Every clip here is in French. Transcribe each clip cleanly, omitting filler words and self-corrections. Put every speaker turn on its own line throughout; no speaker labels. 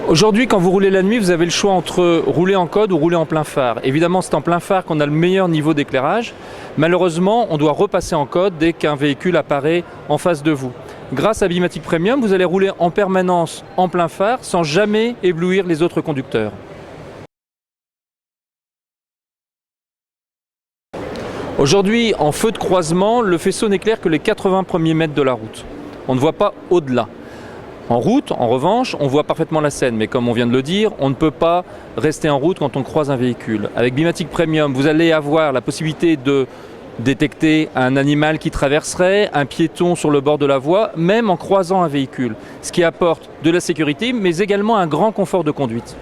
Aujourd'hui, quand vous roulez la nuit, vous avez le choix entre rouler en code ou rouler en plein phare. Évidemment, c'est en plein phare qu'on a le meilleur niveau d'éclairage. Malheureusement, on doit repasser en code dès qu'un véhicule apparaît en face de vous. Grâce à Bimatic Premium, vous allez rouler en permanence en plein phare sans jamais éblouir les autres conducteurs. Aujourd'hui, en feu de croisement, le faisceau n'éclaire que les 80 premiers mètres de la route. On ne voit pas au-delà. En route, en revanche, on voit parfaitement la scène, mais comme on vient de le dire, on ne peut pas rester en route quand on croise un véhicule. Avec Bimatic Premium, vous allez avoir la possibilité de détecter un animal qui traverserait, un piéton sur le bord de la voie, même en croisant un véhicule, ce qui apporte de la sécurité, mais également un grand confort de conduite.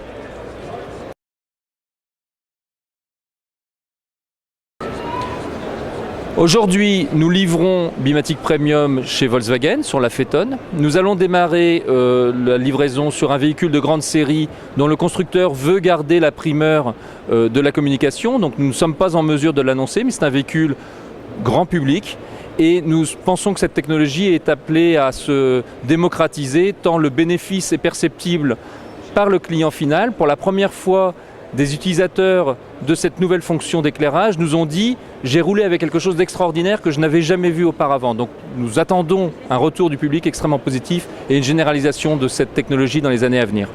Aujourd'hui, nous livrons Bimatic Premium chez Volkswagen sur la Phaeton. Nous allons démarrer la livraison sur un véhicule de grande série dont le constructeur veut garder la primeur de la communication. Donc nous ne sommes pas en mesure de l'annoncer, mais c'est un véhicule grand public. Et nous pensons que cette technologie est appelée à se démocratiser tant le bénéfice est perceptible par le client final. Pour la première fois, des utilisateurs de cette nouvelle fonction d'éclairage nous ont dit « j'ai roulé avec quelque chose d'extraordinaire que je n'avais jamais vu auparavant ». Donc nous attendons un retour du public extrêmement positif et une généralisation de cette technologie dans les années à venir.